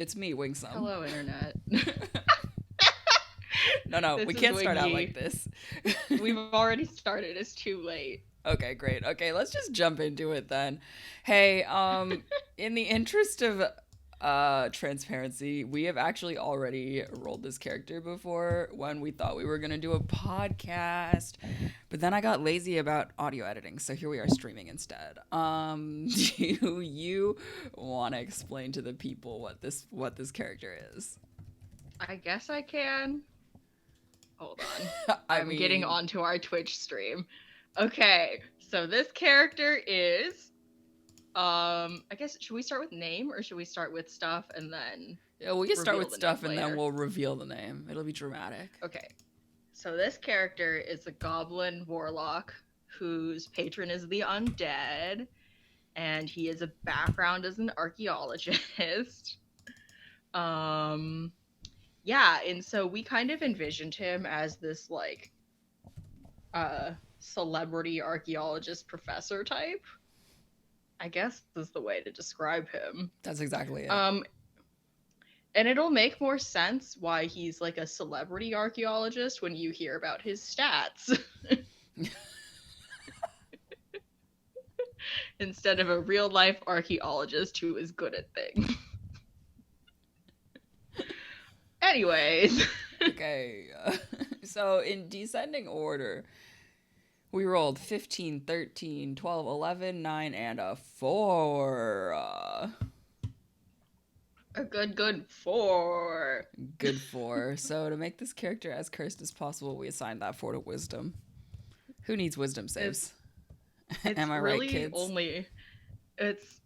It's me, Wingsome. Hello, Internet. No, we can't start out like this. We've already started. It's too late. Okay, great. Okay, let's just jump into it then. Hey, in the interest of transparency, we have actually already rolled this character before when we thought we were going to do a podcast, but then I got lazy about audio editing, so here we are streaming instead. Do you want to explain to the people what this character is? I guess I can. Hold on. I'm getting onto our Twitch stream. Okay, so this character is I guess should we start with name or should we start with stuff and then we can start with stuff and then we'll reveal the name. It'll be dramatic. Okay. So this character is a goblin warlock whose patron is the undead, and he has a background as an archaeologist. Yeah, and so we kind of envisioned him as this like celebrity archaeologist professor type. I guess is the way to describe him. That's exactly it. And it'll make more sense why he's like a celebrity archaeologist when you hear about his stats. Instead of a real life archaeologist who is good at things. Anyways. Okay. So in descending order, we rolled 15, 13, 12, 11, 9, and a 4. A good 4. Good 4. So to make this character as cursed as possible, we assigned that 4 to wisdom. Who needs wisdom saves? Am I really right, kids?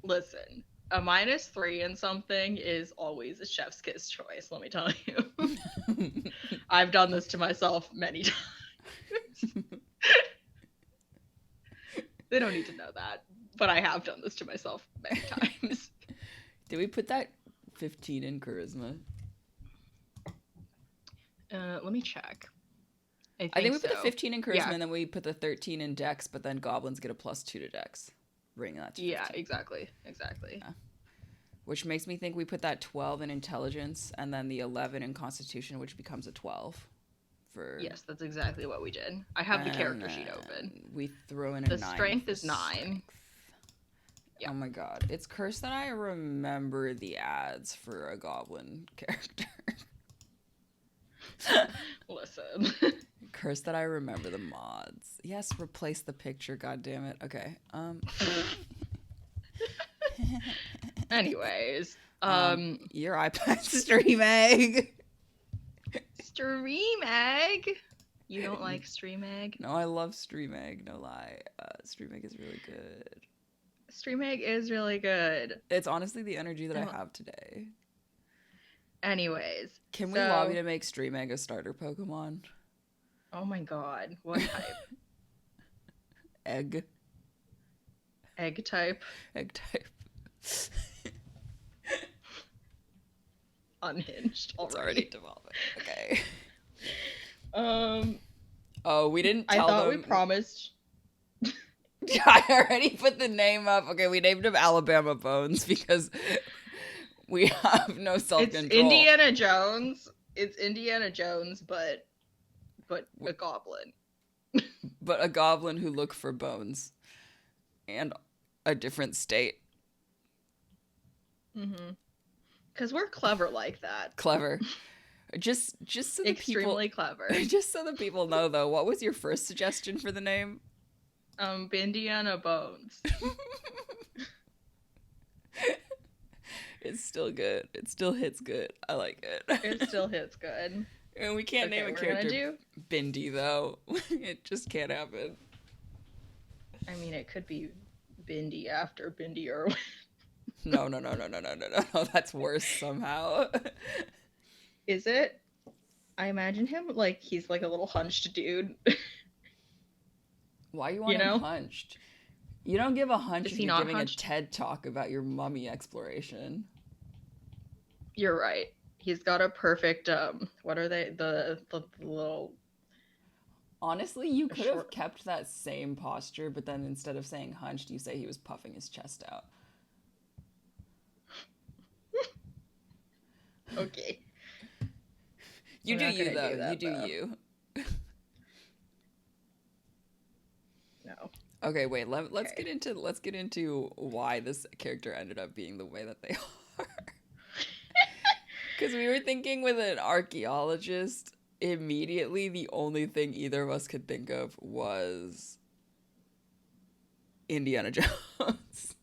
Listen, a -3 in something is always a chef's kiss choice, let me tell you. I've done this to myself many times. They don't need to know that, but I have done this to myself many times. Did we put that 15 in charisma? Let me check. I think we put the 15 in charisma, and then we put the 13 in dex, but then goblins get a +2 to dex. Bringing that to 15. Yeah, exactly. Yeah. Which makes me think we put that 12 in intelligence, and then the 11 in constitution, which becomes a 12. Yes, that's exactly what we did. I have the character sheet open. We throw in a 9. The strength is 9. Yeah. Oh my god. It's cursed that I remember the ads for a goblin character. Listen. Cursed that I remember the mods. Yes, replace the picture, god damn it. Okay. Anyways. Your iPad stream egg. Stream egg? You don't like stream egg? No, I love stream egg, no lie. Stream egg is really good. Stream egg is really good. It's honestly the energy that I have today. Anyways. Can we lobby to make stream egg a starter Pokemon? Oh my god. What type? Egg. Egg type? Egg type. Unhinged already. It's already developing. Okay. Oh, we didn't tell them. I thought we promised. I already put the name up. Okay, we named him Alabama Bones because we have no self-control. It's Indiana Jones. It's Indiana Jones, but a goblin. But a goblin who looked for bones. And a different state. Mm-hmm. Because we're clever like that. Clever. Just so the extremely clever. Just so the people know, though, what was your first suggestion for the name? Indiana Bones. It's still good. It still hits good. I like it. It still hits good. And we can't name a character Bindi, though. It just can't happen. I mean, it could be Bindi after Bindi Irwin. No. That's worse somehow. Is it? I imagine him like he's like a little hunched dude. Why you want him hunched? You don't give a hunch if you're giving hunched? a TED talk about your mummy exploration. You're right. He's got a perfect what are they? The little. Honestly, you could have kept that same posture, but then instead of saying hunched, you say he was puffing his chest out. You do you, though. You do you. No. Okay, wait. Let's get into why this character ended up being the way that they are. Because we were thinking with an archaeologist, immediately the only thing either of us could think of was Indiana Jones.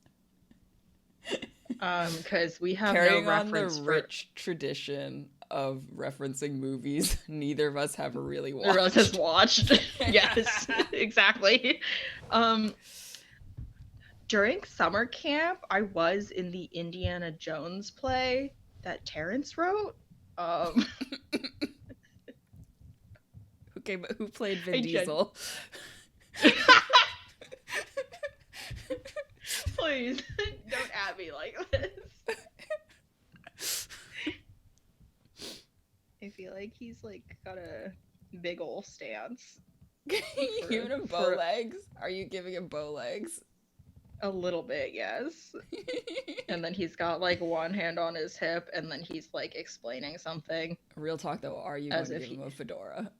Because we have carrying no reference on the rich tradition of referencing movies neither of us have really watched. Neither of us has watched. Yes, exactly. During summer camp, I was in the Indiana Jones play that Terrence wrote. Okay, but who played Vin Diesel? Please, don't at me like this. I feel like he's like got a big ol' stance. You giving him bow legs? Are you giving him bow legs? A little bit, yes. And then he's got like one hand on his hip, and then he's like explaining something. Real talk though, are you going to give him a fedora?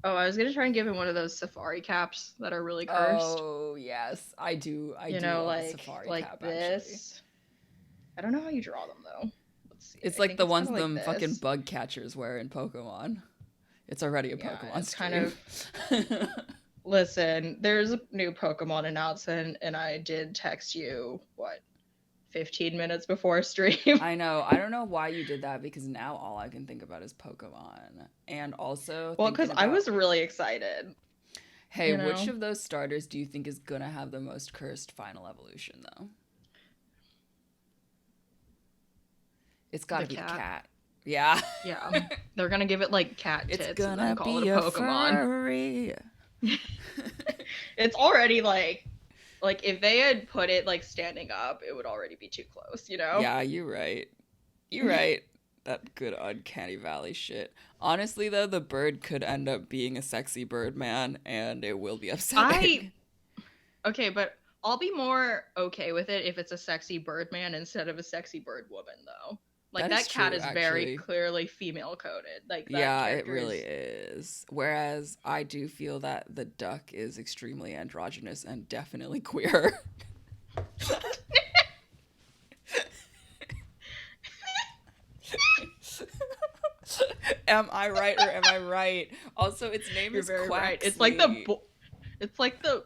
Oh, I was gonna try and give him one of those safari caps that are really cursed. Oh yes, I do. I do know, love like a safari like cap. this. Actually, I don't know how you draw them though. Let's see. It's like the ones them fucking bug catchers wear in Pokemon. It's already a Pokemon stream. Kind of. Listen, there's a new Pokemon announcement, and I did text you 15 minutes before stream. I know. I don't know why you did that, because now all I can think about is Pokemon. And also, because I was really excited. Hey, which of those starters do you think is gonna have the most cursed final evolution, though? It's gotta be the cat. Yeah. Yeah. They're gonna give it like cat tits it's gonna and then call be it a Pokemon. Furry. It's already like if they had put it like standing up, it would already be too close, you know? Yeah, you're right. You're right. That good Uncanny Valley shit. Honestly, though, the bird could end up being a sexy bird man, and it will be upsetting. Okay, but I'll be more okay with it if it's a sexy bird man instead of a sexy bird woman, though. Like, that cat is very clearly female coded. Like, that yeah, it really is. Whereas I do feel that the duck is extremely androgynous and definitely queer. Am I right or am I right? Also, its name is Quaxley. Right. It's like the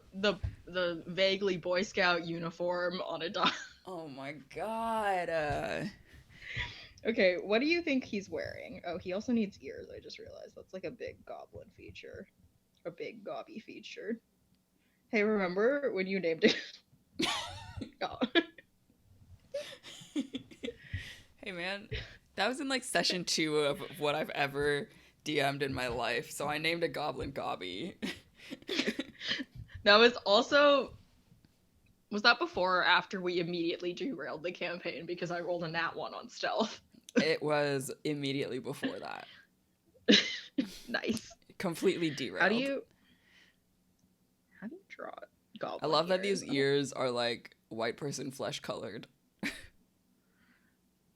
vaguely Boy Scout uniform on a dog. Oh my god. Okay, what do you think he's wearing? Oh, he also needs ears. I just realized that's like a big goblin feature, a big gobby feature. Hey, remember when you named it? Oh. Hey man, that was in like session 2 of what I've ever DM'd in my life. So I named a goblin Gobby. That was also. Was that before or after we immediately derailed the campaign because I rolled a nat 1 on stealth? It was immediately before that. Nice. Completely derailed. How do you draw goblin I love that these ears are like white person flesh colored.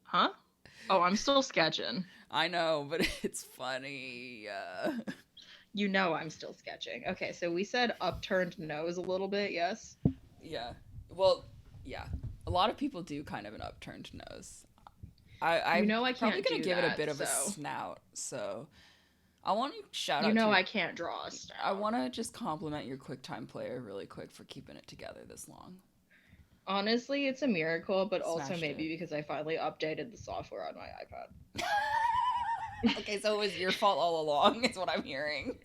Huh? Oh, I'm still sketching. I know, but it's funny. You know I'm still sketching. Okay, so we said upturned nose a little bit, yes? Yeah. Well, yeah. A lot of people do kind of an upturned nose. I'm probably going to give it a bit of a snout, so I want to shout out I can't draw a snout. I want to just compliment your QuickTime player really quick for keeping it together this long. Honestly, it's a miracle, but also maybe because I finally updated the software on my iPad. Okay, so it was your fault all along, is what I'm hearing.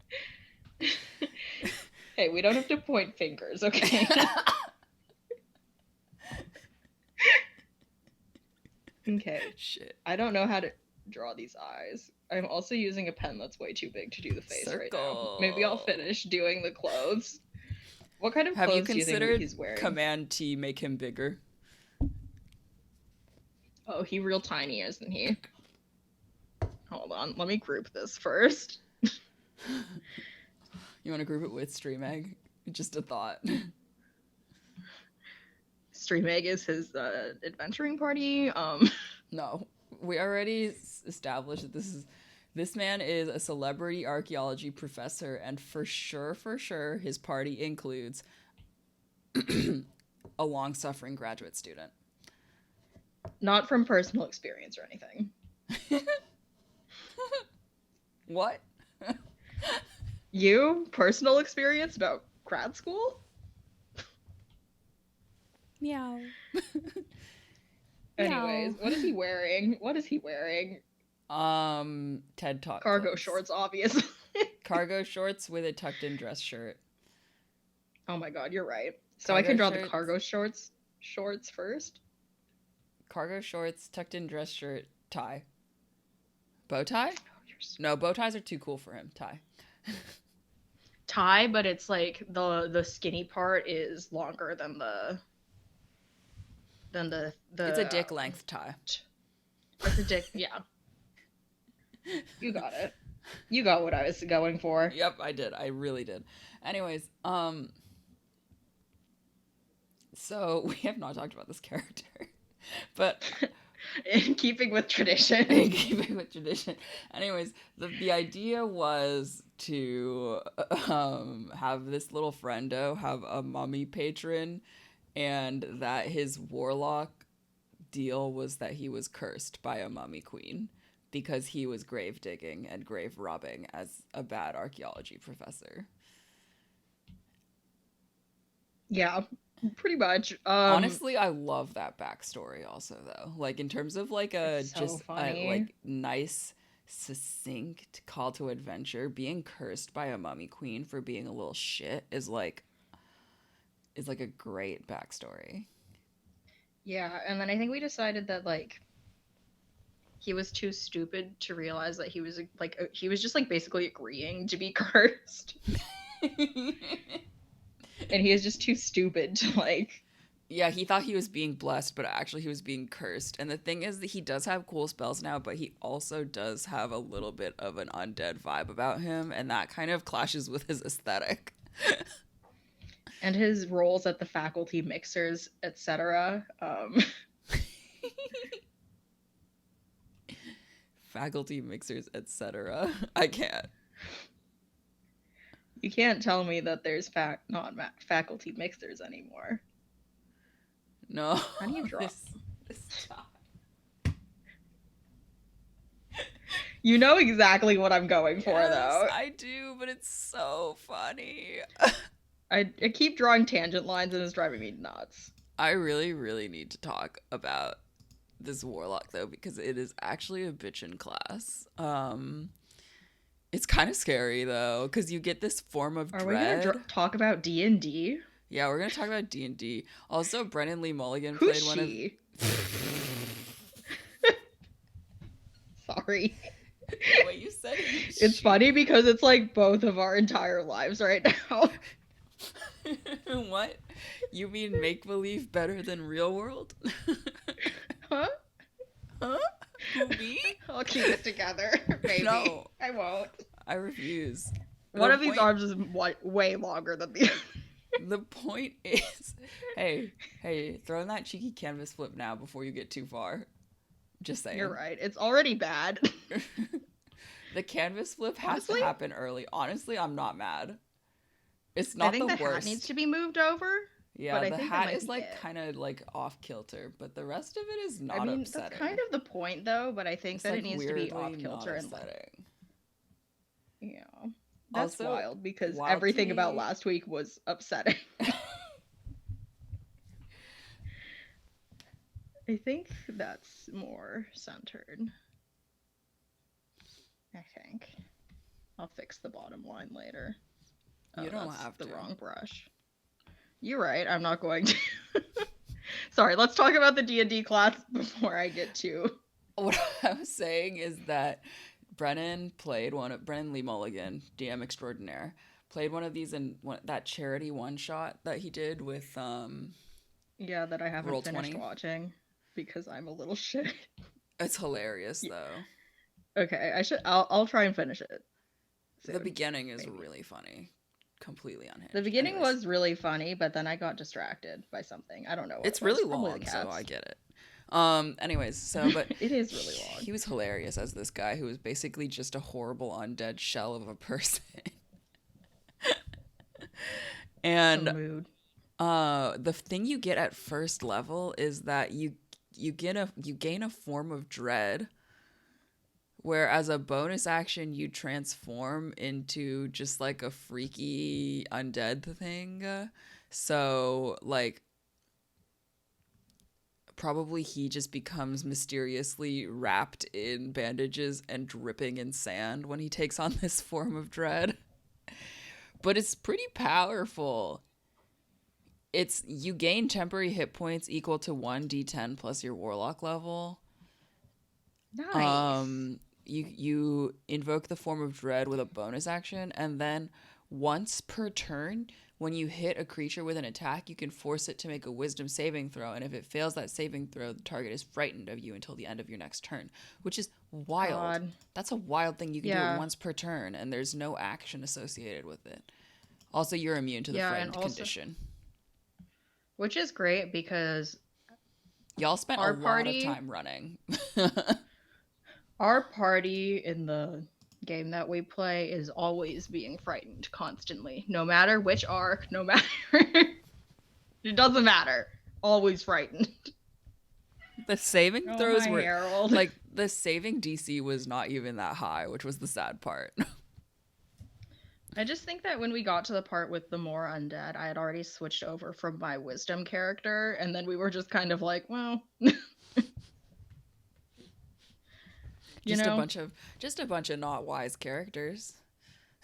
Hey, we don't have to point fingers, okay? Okay. Shit. I don't know how to draw these eyes. I'm also using a pen that's way too big to do the face right now. Maybe I'll finish doing the clothes. What kind of clothes do you think he's wearing? Command T make him bigger? Oh, he real tiny, isn't he? Hold on, let me group this first. You want to group it with Stream Egg? Just a thought. Stream Egg is his adventuring party. No, we already established that this man is a celebrity archaeology professor, and for sure, his party includes a long-suffering graduate student. Not from personal experience or anything. What? You? Personal experience about grad school? Meow. Anyways, what is he wearing? TED Talk Cargo clothes. shorts, obviously. Cargo shorts with a tucked-in dress shirt. Oh my god, you're right. So Cargo I can draw shirts. the cargo shorts first. Cargo shorts, tucked-in dress shirt, tie. Bow tie? Oh, no, bow ties are too cool for him. Tie. Tie, but it's like the skinny part is longer than the It's a dick length tie. It's a dick, yeah. You got it. You got what I was going for. Yep, I did. I really did. Anyways, so we have not talked about this character, but in keeping with tradition. Anyways, the idea was to have this little friendo have a mummy patron, and that his warlock deal was that he was cursed by a mummy queen because he was grave digging and grave robbing as a bad archaeology professor. Yeah, pretty much. Honestly, I love that backstory also, though. Like, in terms of, like, a nice, succinct call to adventure, being cursed by a mummy queen for being a little shit is like a great backstory. Yeah, and then I think we decided that, like, he was too stupid to realize that he was just, like, basically agreeing to be cursed. And he is just too stupid to, like... Yeah, he thought he was being blessed, but actually he was being cursed. And the thing is that he does have cool spells now, but he also does have a little bit of an undead vibe about him, and that kind of clashes with his aesthetic. And his roles at the faculty mixers, etc. Faculty mixers, etc. I can't. You can't tell me that there's not faculty mixers anymore. No. How do you draw? This You know exactly what I'm going for, though. I do, but it's so funny. I keep drawing tangent lines and it's driving me nuts. I really, really need to talk about this warlock, though, because it is actually a bitchin' class. It's kind of scary, though, because you get this form of dread. Are we going to talk about D&D? Yeah, we're going to talk about D&D. Also, Brennan Lee Mulligan Who's played one she? Sorry. The way you said it. It's funny because it's like both of our entire lives right now. What? You mean make-believe better than real world? Huh? Huh? Who, me? I'll keep it together. Maybe. No. I won't. I refuse. One of these arms is way longer than the other. The point is, hey, throw in that cheeky canvas flip now before you get too far. Just saying. You're right. It's already bad. The canvas flip has to happen early. Honestly, I'm not mad. It's not the worst. I think the hat needs to be moved over. Yeah, but the hat is like kind of like off kilter, but the rest of it is not upsetting. That's kind of the point, though. But I think that it needs to be off kilter and yeah, that's also wild because everything about last week was upsetting. I think that's more centered. I think I'll fix the bottom line later. You don't have to. The wrong brush. You're right. I'm not going to. Sorry. Let's talk about the D&D class before I get to. What I was saying is that Brennan Lee Mulligan, DM extraordinaire, played one of these in that charity one shot that he did with Yeah, that I haven't finished watching because I'm a little shit. It's hilarious though. Okay, I'll try and finish it soon. The beginning is really funny. Completely unhinged. The beginning was really funny, but then I got distracted by something. I don't know. It's really long, so I get it. Anyways, so but it is really long. He was hilarious as this guy who was basically just a horrible undead shell of a person. And the thing you get at first level is that you gain a form of dread, where as a bonus action you transform into just like a freaky undead thing. So like probably he just becomes mysteriously wrapped in bandages and dripping in sand when he takes on this form of dread. But it's pretty powerful. You gain temporary hit points equal to 1d10 plus your warlock level. Nice. You invoke the form of dread with a bonus action, and then once per turn, when you hit a creature with an attack, you can force it to make a wisdom saving throw, and if it fails that saving throw, the target is frightened of you until the end of your next turn, which is wild. God. That's a wild thing. You can do it once per turn, and there's no action associated with it. Also, you're immune to the frightened condition. Which is great because y'all spent a lot of time running. Our party in the game that we play is always being frightened constantly. No matter which arc, no matter... it doesn't matter. Always frightened. The saving throws were... Herald. Like, the saving DC was not even that high, which was the sad part. I just think that when we got to the part with the more undead, I had already switched over from my wisdom character, and then we were just kind of like, well... Just a bunch of not wise characters.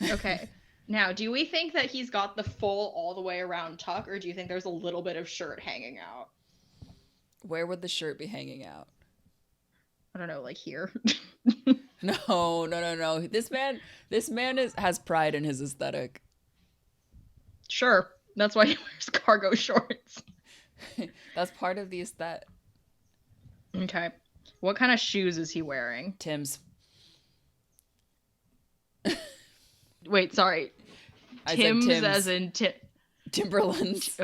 Okay. Now, do we think that he's got the full all the way around tuck, or do you think there's a little bit of shirt hanging out? Where would the shirt be hanging out? I don't know, like here. No. This man has pride in his aesthetic. Sure. That's why he wears cargo shorts. That's part of the aesthetic. Okay. What kind of shoes is he wearing? Tim's. Wait, sorry. Tim's as in Timberlands.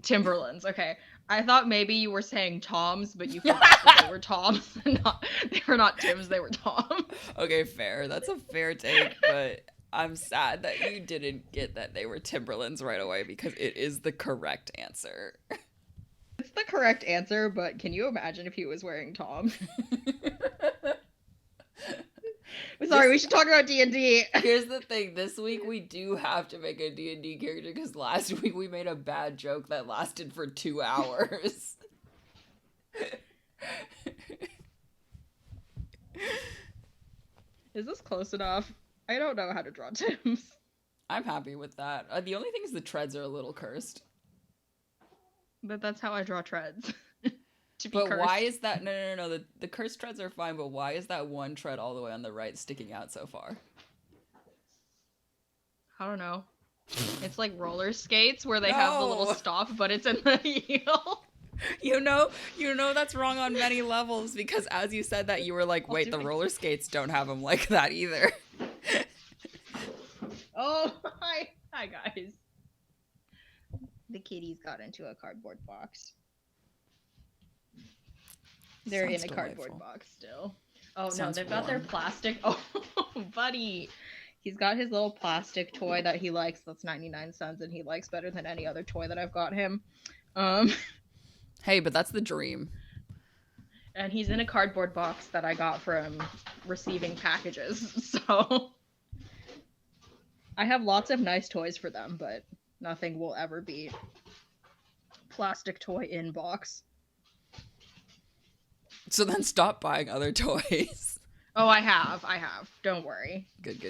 Timberlands. Okay. I thought maybe you were saying Tom's, but you forgot that they were Tom's. They were not Tim's, they were Tom. Okay, fair. That's a fair take, but I'm sad that you didn't get that they were Timberlands right away because it is the correct answer. It's the correct answer, but can you imagine if he was wearing Tom? Sorry, we should talk about D&D. Here's the thing. This week we do have to make a D&D character because last week we made a bad joke that lasted for 2 hours. Is this close enough? I don't know how to draw Tims. I'm happy with that. The only thing is the treads are a little cursed. But that's how I draw treads. But cursed. Why is that? No. The cursed treads are fine, but why is that one tread all the way on the right sticking out so far? I don't know. It's like roller skates where they have the little stop, but it's in the heel. You know that's wrong on many levels because as you said that, you were like, wait, the roller skates don't have them like that either. Oh, hi guys. The kitties got into a cardboard box. They're in a cardboard box still. Oh, no, they've got their plastic. Oh, buddy. He's got his little plastic toy that he likes. That's 99 cents, and he likes better than any other toy that I've got him. Hey, but that's the dream. And he's in a cardboard box that I got from receiving packages. So I have lots of nice toys for them, but nothing will ever beat plastic toy in box. So then stop buying other toys. Oh, I have. Don't worry. Good.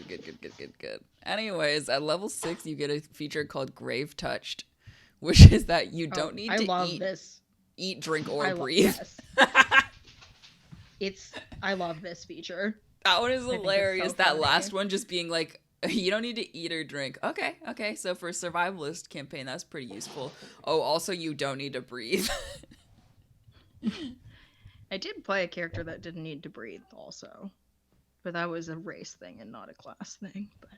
Anyways, at level 6, you get a feature called Grave Touched, which is that you don't need to eat, drink, or breathe. I love this feature. That one is hilarious. That last one just being like, you don't need to eat or drink. Okay. So for a survivalist campaign, that's pretty useful. Oh, also you don't need to breathe. I did play a character that didn't need to breathe also. But that was a race thing and not a class thing. But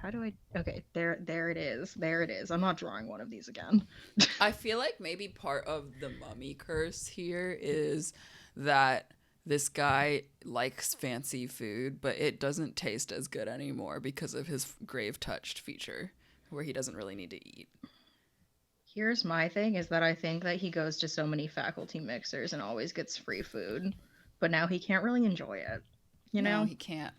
How do I? Okay, there it is. There it is. I'm not drawing one of these again. I feel like maybe part of the mummy curse here is that this guy likes fancy food, but it doesn't taste as good anymore because of his grave touched feature, where he doesn't really need to eat. Here's my thing, is that I think that he goes to so many faculty mixers and always gets free food, but now he can't really enjoy it. You know? No, he can't.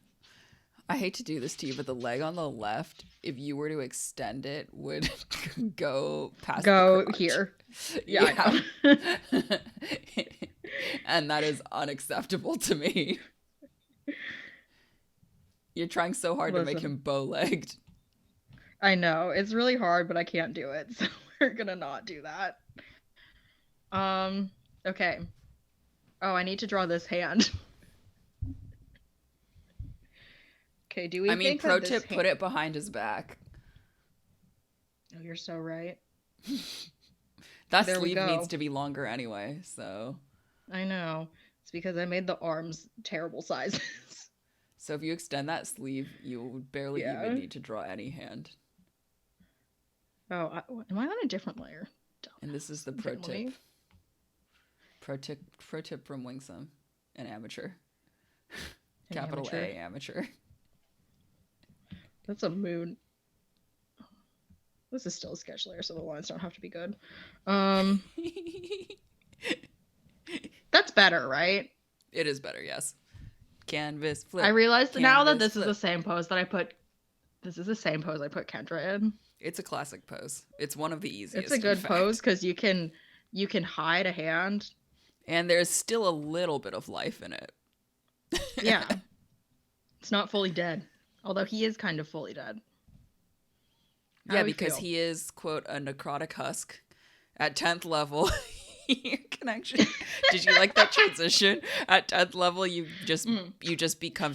I hate to do this to you, but the leg on the left, if you were to extend it, would go past go the crotch. Here. Yeah. And that is unacceptable to me. You're trying so hard to make him bow-legged. I know. It's really hard, but I can't do it, so we're gonna not do that. Okay. Oh, I need to draw this hand. Okay, do we think pro tip, put it behind his back. Oh, you're so right. That sleeve needs to be longer anyway, so. I know. It's because I made the arms terrible sizes. So if you extend that sleeve, you barely even need to draw any hand. Oh, am I on a different layer? And this is the pro tip. Pro tip from Wingsome, an amateur. Capital A, amateur. That's a moon. This is still a sketch layer, so the lines don't have to be good. That's better, right? It is better, yes. Canvas flip. I realized now that this is the same pose that I put. This is the same pose I put Kendra in. It's a classic pose. It's one of the easiest. It's a good pose because you can hide a hand, and there's still a little bit of life in it. Yeah, it's not fully dead, although he is kind of fully dead. Yeah, because he is, quote, a necrotic husk at 10th level. Your connection. Did you like that transition? At 10th level, you just become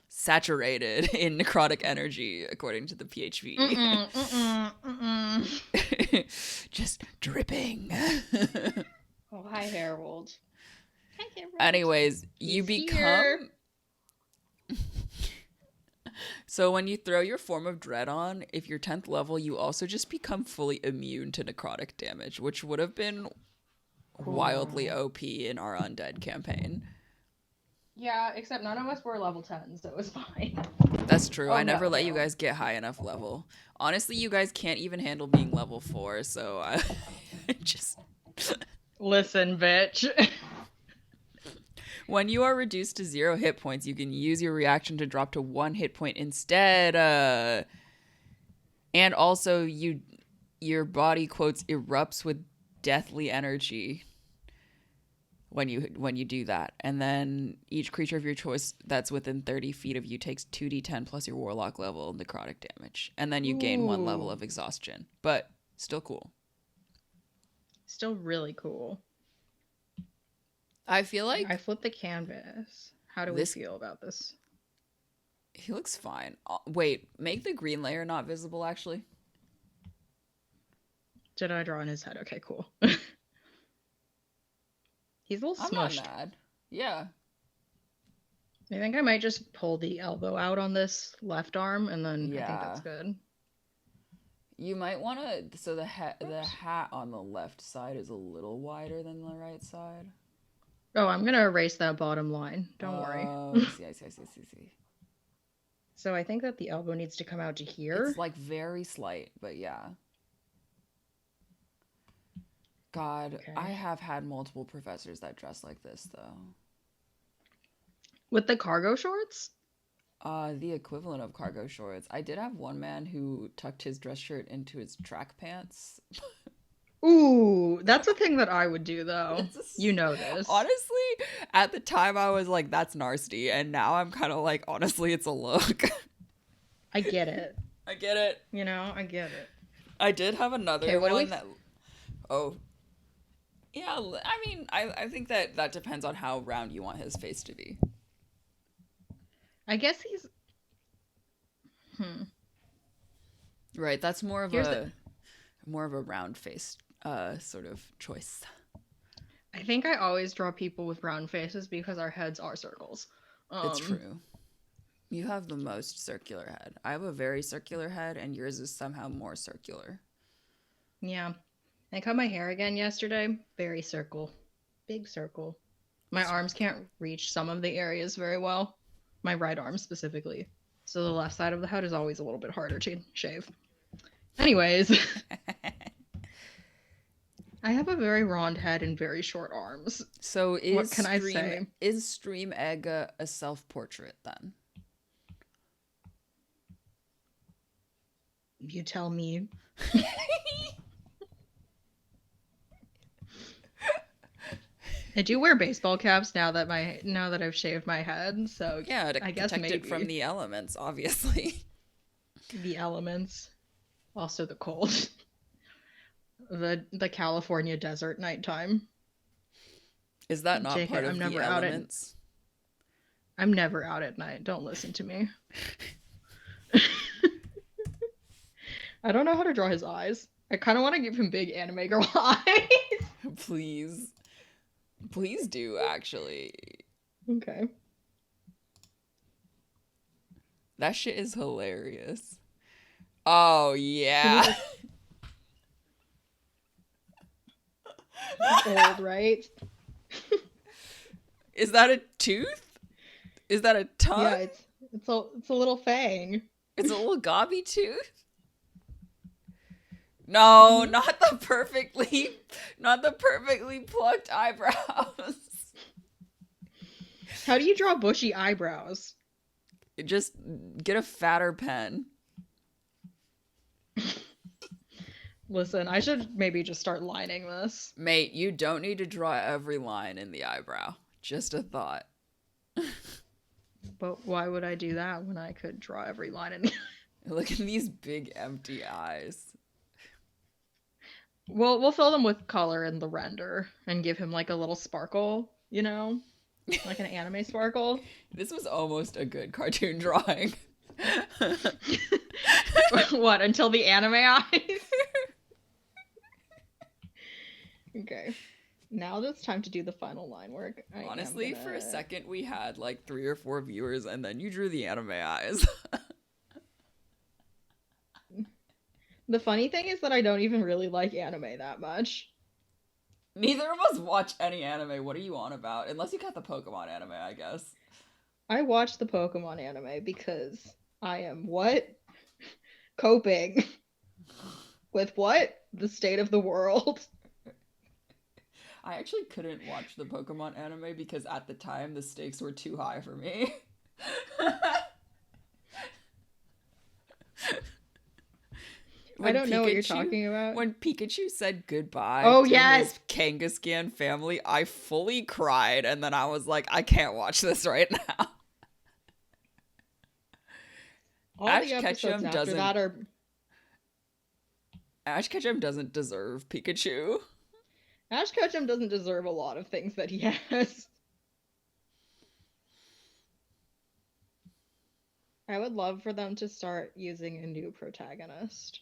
saturated in necrotic energy, according to the PHP. Just dripping. Oh, hi, Harold. Hi, Harold. Anyways, you become... So when you throw your Form of Dread on, if you're 10th level, you also just become fully immune to necrotic damage, which would have been wildly OP in our undead campaign. Yeah, except none of us were level 10, so it was fine. That's true. I never let you guys get high enough level. Honestly, you guys can't even handle being level 4, so I just... Listen, bitch. When you are reduced to 0 hit points, you can use your reaction to drop to 1 hit point instead. And also, your body, quotes, erupts with deathly energy when you do that. And then each creature of your choice that's within 30 feet of you takes 2d10 plus your warlock level necrotic damage. And then you gain 1 level of exhaustion. But still cool. Still really cool. I feel like... I flipped the canvas. How do we feel about this? He looks fine. Wait, make the green layer not visible, actually. Did I draw in his head? Okay, cool. He's a little smushed. I'm not mad. Yeah. I think I might just pull the elbow out on this left arm, and then I think that's good. You might want to... So the hat on the left side is a little wider than the right side. Oh, I'm going to erase that bottom line. Don't worry. I see. So I think that the elbow needs to come out to here. It's like very slight, but yeah. God, okay. I have had multiple professors that dress like this, though. With the cargo shorts? The equivalent of cargo shorts. I did have one man who tucked his dress shirt into his track pants. Ooh, that's a thing that I would do, though. You know this. Honestly, at the time I was like, that's nasty. And now I'm kind of like, honestly, it's a look. I get it. I get it. You know, I get it. I did have another one that... Oh. Yeah, I mean, I think that depends on how round you want his face to be. I guess he's... Right, that's more of a round face sort of choice. I think I always draw people with round faces because our heads are circles. It's true. You have the most circular head. I have a very circular head, and yours is somehow more circular. Yeah. I cut my hair again yesterday. Very circle. Big circle. My arms can't reach some of the areas very well. My right arm specifically. So the left side of the head is always a little bit harder to shave. Anyways. I have a very round head and very short arms. So what can I say? Is Stream Egg a self-portrait then? You tell me. I do wear baseball caps now that I've shaved my head, so yeah, to I guess protect maybe. It from the elements, obviously. The elements, also the cold, the California desert nighttime. Is that not part of the elements? I'm never out at night. Don't listen to me. I don't know how to draw his eyes. I kind of want to give him big anime girl eyes. Please. Please do, actually. Okay. That shit is hilarious. Oh, yeah. Old, right? Is that a tooth? Is that a tongue? Yeah, it's a little fang. It's a little gobby tooth? No, not the perfectly plucked eyebrows. How do you draw bushy eyebrows? Just get a fatter pen. Listen, I should maybe just start lining this. Mate, you don't need to draw every line in the eyebrow. Just a thought. But why would I do that when I could draw every line in the Look at these big empty eyes. We'll fill them with color in the render and give him like a little sparkle, you know? Like an anime sparkle. This was almost a good cartoon drawing. What, until the anime eyes? Okay. Now it's time to do the final line work. Honestly, for a second we had like 3 or 4 viewers and then you drew the anime eyes. The funny thing is that I don't even really like anime that much. Neither of us watch any anime. What are you on about? Unless you got the Pokemon anime, I guess. I watch the Pokemon anime because I am what? Coping. With what? The state of the world. I actually couldn't watch the Pokemon anime because at the time the stakes were too high for me. I don't know what you're talking about. When Pikachu said goodbye to his Kangaskhan family, I fully cried, and then I was like, I can't watch this right now. Ash Ketchum doesn't deserve Pikachu. Ash Ketchum doesn't deserve a lot of things that he has. I would love for them to start using a new protagonist.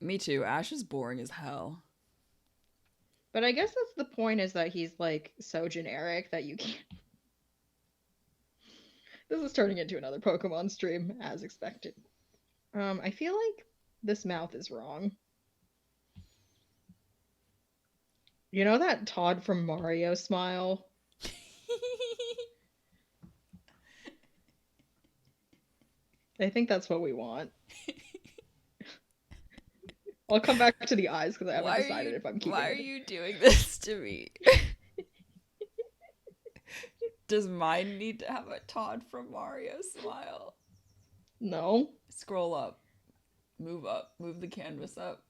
Me too. Ash is boring as hell. But I guess that's the point, is that he's like so generic that you can't. This is turning into another Pokemon stream, as expected. I feel like this mouth is wrong. You know that Todd from Mario smile? I think that's what we want. I'll come back to the eyes because I haven't decided if I'm keeping it. Why are you doing this to me? Does mine need to have a Todd from Mario smile? No. Scroll up. Move the canvas up.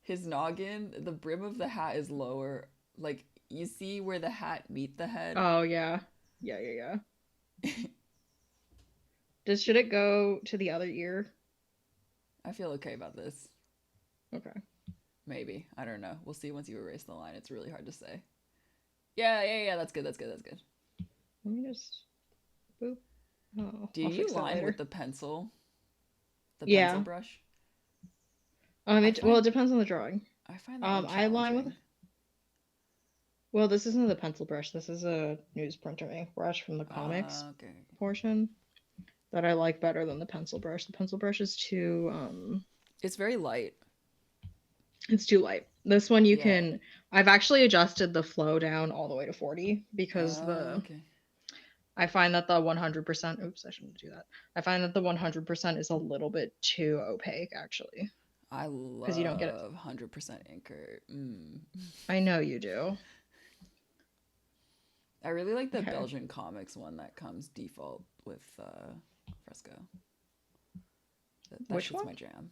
His noggin, the brim of the hat is lower. Like, you see where the hat meet the head? Oh, yeah. Yeah. Should it go to the other ear? I feel okay about this. Okay. Maybe. I don't know. We'll see once you erase the line. It's really hard to say. Yeah. That's good. Let me just... Boop. Oh, do you line with the pencil? The yeah. Pencil brush? Well, it depends on the drawing. I find that I line with... Well, this isn't the pencil brush. This is a newsprint brush from the comics portion. that I like better than the pencil brush. The pencil brush is too It's very light. It's too light. This one you can I've actually adjusted the flow down all the way to 40 because I find that the 100%, oops, I shouldn't do that. I find that the 100% is a little bit too opaque, actually. I love you don't get 100% inker. I know you do. I really like the Belgian comics one that comes default with Fresco. Which one? My jam.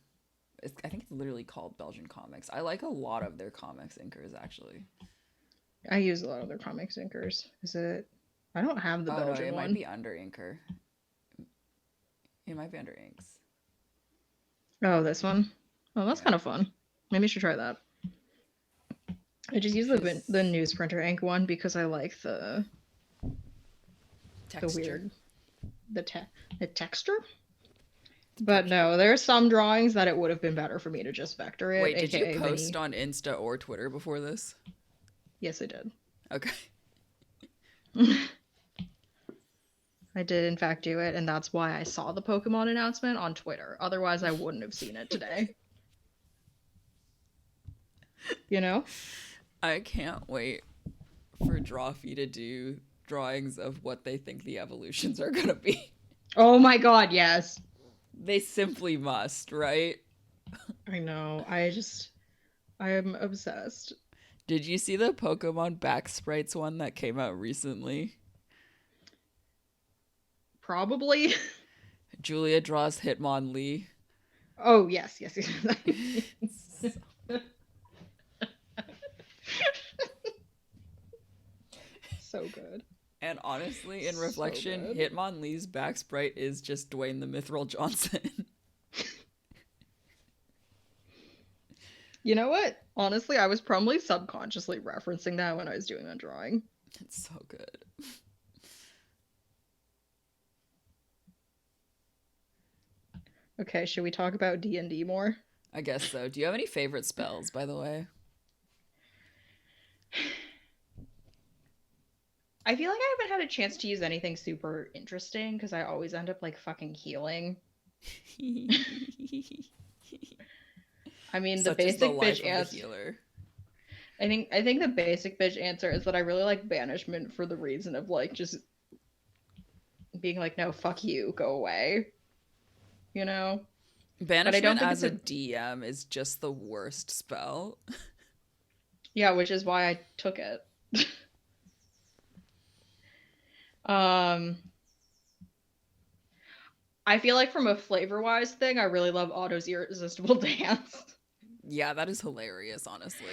I think it's literally called Belgian comics. I like a lot of their comics inkers, actually. I use a lot of their comics inkers. Is it? I don't have the Belgian one. It might be under inker. It might be under inks. Oh, this one? Oh, that's kind of fun. Maybe I should try that. I just use the newsprinter ink one because I like the texture. The texture. But no, there are some drawings that it would have been better for me to just vector it. Wait, did you post on Insta or Twitter before this? Yes, I did. Okay. I did in fact do it, and that's why I saw the Pokemon announcement on Twitter. Otherwise, I wouldn't have seen it today. You know? I can't wait for Drawfee to do drawings of what they think the evolutions are going to be. Oh my god, yes. They simply must, right? I know. I am obsessed. Did you see the Pokemon back sprites one that came out recently? Probably. Julia draws Hitmonlee. Oh, yes. So good. And honestly, in reflection, so Hitmonlee's back sprite is just Dwayne the Mithril Johnson. You know what? Honestly, I was probably subconsciously referencing that when I was doing that drawing. It's so good. Okay, should we talk about D&D more? I guess so. Do you have any favorite spells, by the way? I feel like I haven't had a chance to use anything super interesting because I always end up like fucking healing. I mean, the basic bitch answer. I think the basic bitch answer is that I really like banishment for the reason of like just being like, no, fuck you, go away. You know? Banishment as a DM is just the worst spell. Yeah, which is why I took it. I feel like from a flavor-wise thing, I really love Otto's Irresistible Dance. Yeah, that is hilarious, honestly.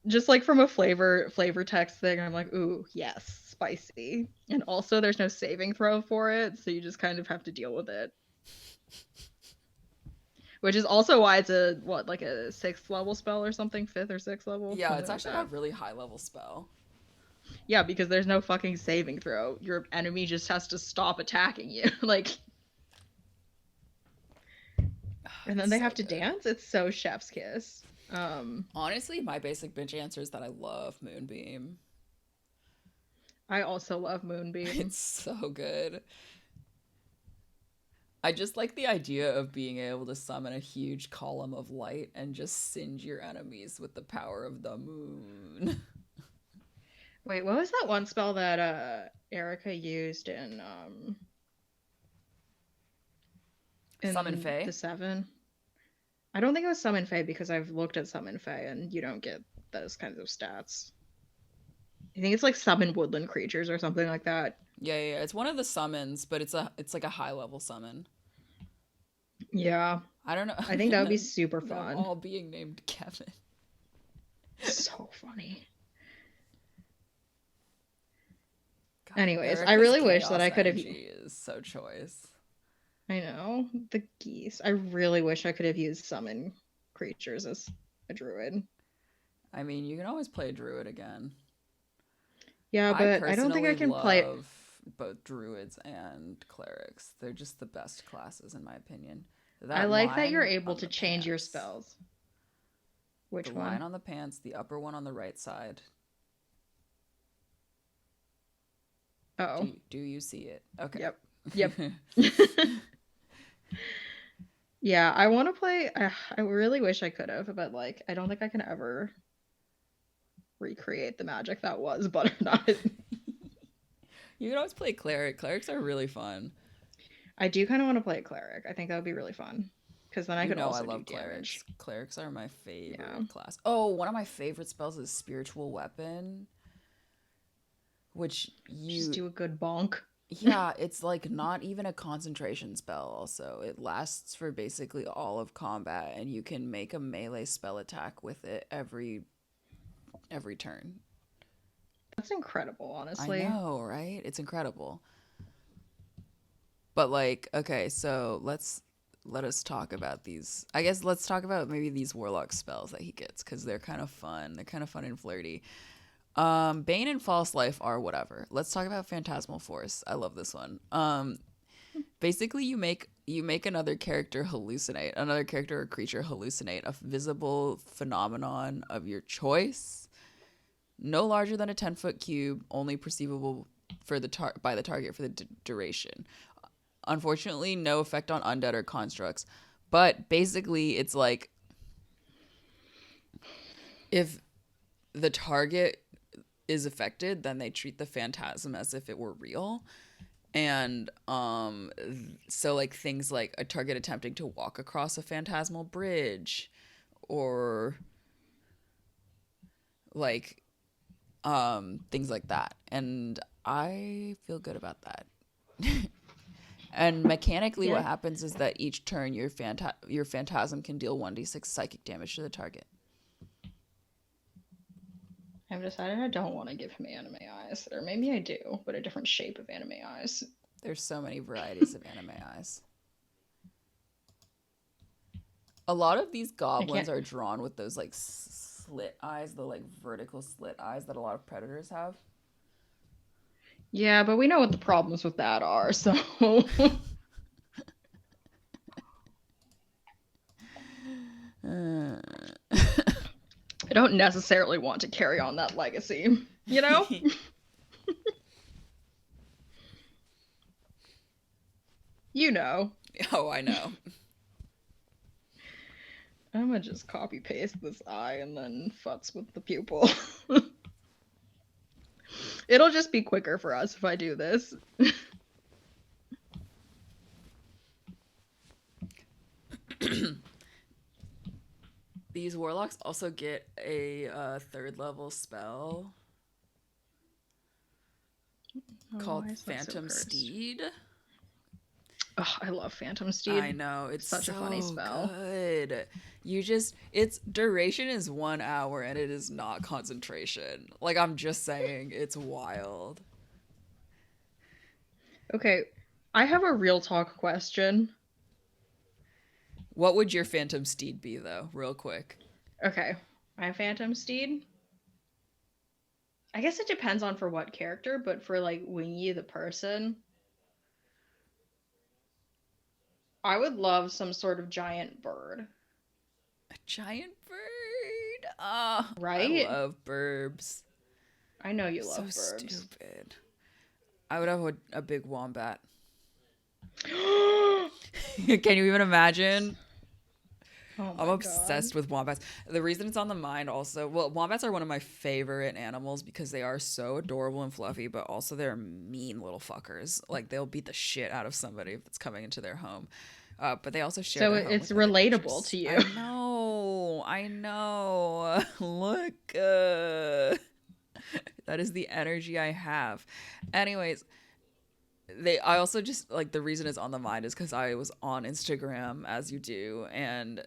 Just like from a flavor text thing, I'm like, ooh, yes, spicy. And also there's no saving throw for it, so you just kind of have to deal with it. Which is also why it's a 6th level spell or something, 5th or 6th level? Yeah, it's actually a really high level spell. Yeah, because there's no fucking saving throw. Your enemy just has to stop attacking you. And then they have to dance? It's so chef's kiss. Honestly, my basic bitch answer is that I love Moonbeam. I also love Moonbeam. It's so good. I just like the idea of being able to summon a huge column of light and just singe your enemies with the power of the moon. Wait, what was that one spell that Erica used in Summon Fae? The 7? I don't think it was Summon Fae because I've looked at Summon Fae and you don't get those kinds of stats. I think it's like Summon Woodland Creatures or something like that. Yeah, it's one of the summons, but it's like a high level summon. Yeah. I don't know. I think that would be super fun. All being named Kevin. So funny. God, anyways, Erica's I really wish that I could have. Is so choice. I know the geese. I really wish I could have used summon creatures as a druid. I mean, you can always play a druid again. Yeah, but I don't think I can play both druids and clerics. They're just the best classes in my opinion. I like that you're able to change your spells. Which one? The line on the pants, the upper one on the right side. Oh. Do you see it? Okay. Yep. Yep. Yeah, I want to play. I really wish I could have, but like, I don't think I can ever recreate the magic that was butternut. You can always play cleric. Clerics are really fun. I do kind of want to play a cleric. I think that would be really fun because then I could I also do love clerics. damage. Clerics are my favorite class. Oh, one of my favorite spells is spiritual weapon, which you just do a good bonk. Yeah, it's like not even a concentration spell. Also, it lasts for basically all of combat, and you can make a melee spell attack with it every turn. That's incredible, honestly. I know, right? It's incredible. But like, okay, so let us talk about these. I guess let's talk about maybe these warlock spells that he gets because they're kind of fun. They're kind of fun and flirty. Bane and False Life are whatever. Let's talk about Phantasmal Force. I love this one. Basically you make another character hallucinate, another character or creature hallucinate a visible phenomenon of your choice, no larger than a 10-foot cube, only perceivable for by the target for the duration. Unfortunately, no effect on undead or constructs, but basically it's like if the target is affected, then they treat the phantasm as if it were real. And so like things like a target attempting to walk across a phantasmal bridge, or like things like that. And I feel good about that. And mechanically what happens is that each turn your phantasm can deal 1d6 psychic damage to the target. I've decided I don't want to give him anime eyes. Or maybe I do, but a different shape of anime eyes. There's so many varieties of anime eyes. A lot of these goblins are drawn with those like slit eyes, the like vertical slit eyes that a lot of predators have. Yeah, but we know what the problems with that are, so... I don't necessarily want to carry on that legacy, you know? You know. Oh, I know. I'm gonna just copy paste this eye and then futz with the pupil. It'll just be quicker for us if I do this. These warlocks also get a 3rd level spell called Phantom Steed. Oh, I love Phantom Steed. I know, it's such a funny spell. Good. Its duration is 1 hour and it is not concentration. Like, I'm just saying, it's wild. Okay, I have a real talk question. What would your Phantom Steed be, though, real quick? Okay, my Phantom Steed? I guess it depends on for what character, but for, like, Wingy the person, I would love some sort of giant bird. A giant bird? Oh, right? I love burbs. I know you love burbs. So stupid. I would have a big wombat. Can you even imagine? Oh I'm obsessed with wombats. The reason it's on the mind also, well, wombats are one of my favorite animals because they are so adorable and fluffy, but also they're mean little fuckers. Like, they'll beat the shit out of somebody that's coming into their home. But they also share. So it's relatable to you. I know. Look, that is the energy I have. Anyways, I also just like, the reason it's on the mind is because I was on Instagram, as you do, and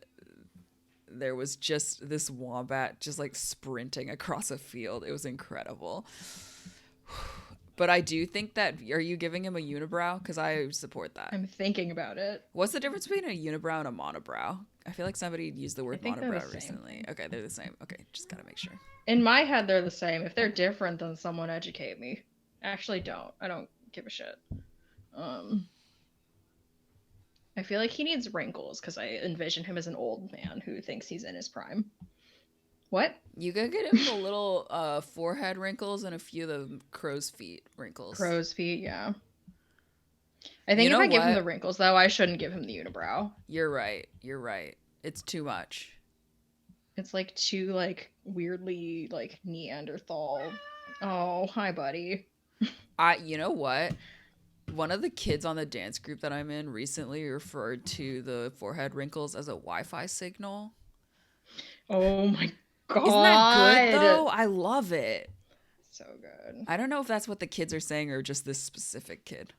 there was just this wombat just like sprinting across a field. It was incredible. But I do think that, are you giving him a unibrow? Because I support that. I'm thinking about it. What's the difference between a unibrow and a monobrow? I feel like somebody used the word monobrow recently. Okay, they're the same. Okay, just gotta make sure. In my head, they're the same. If they're different, then someone educate me. Actually, don't. I don't give a shit. I feel like he needs wrinkles because I envision him as an old man who thinks he's in his prime. What? You could get him the little forehead wrinkles and a few of the crow's feet wrinkles. Crow's feet, yeah. I think You if know I give him what? the wrinkles, though, I shouldn't give him the unibrow. You're right. You're right. It's too much. It's like too like weirdly like Neanderthal. Oh, hi, buddy. You know what? One of the kids on the dance group that I'm in recently referred to the forehead wrinkles as a Wi-Fi signal. Oh my god. Isn't that good though? I love it. So good. I don't know if that's what the kids are saying or just this specific kid.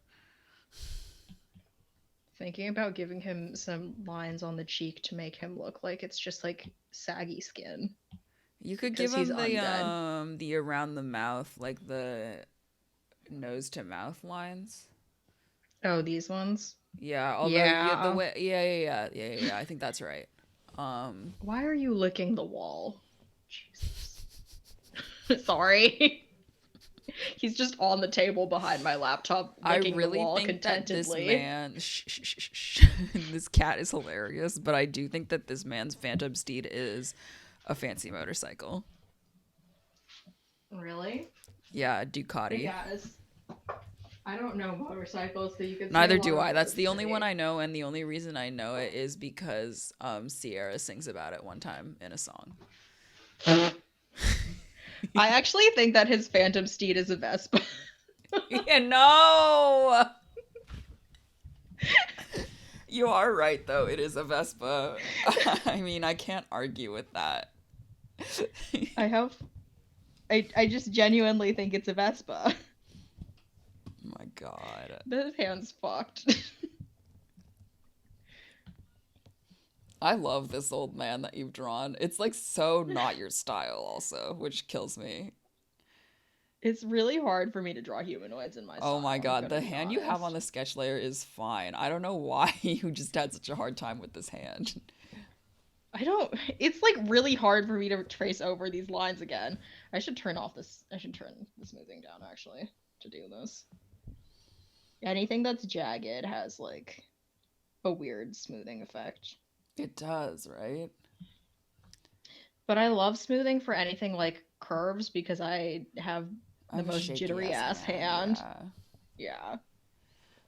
Thinking about giving him some lines on the cheek to make him look like it's just like saggy skin. You could give him the around the mouth, like the nose to mouth lines. Oh, these ones? Yeah, although the way yeah, I think that's right. Why are you licking the wall? Jesus. Sorry. He's just on the table behind my laptop licking the wall contentedly. That this man this cat is hilarious, but I do think that this man's Phantom Steed is a fancy motorcycle. Really? Yeah, Ducati. Yes. I don't know motorcycles, so you can. Neither do I. That's the only one I know, and the only reason I know it is because Sierra sings about it one time in a song. I actually think that his Phantom Steed is a Vespa. Yeah, no! You are right, though. It is a Vespa. I mean, I can't argue with that. I just genuinely think it's a Vespa. My god. This hand's fucked. I love this old man that you've drawn. It's like so not your style also, which kills me. It's really hard for me to draw humanoids in my style. Oh my god, the hand you have on the sketch layer is fine. I don't know why you just had such a hard time with this hand. It's like really hard for me to trace over these lines again. I should turn the smoothing down actually to do this. Anything that's jagged has like a weird smoothing effect. It does, right? But I love smoothing for anything like curves because I have the most jittery ass hand. Yeah.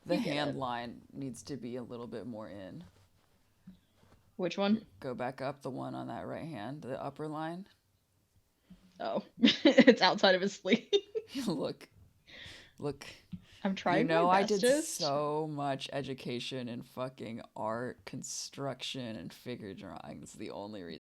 The hand line needs to be a little bit more in. Which one? Go back up, the one on that right hand, the upper line. Oh, it's outside of his sleeve. Look. I'm trying. I did so much education in fucking art, construction, and figure drawing. It's the only reason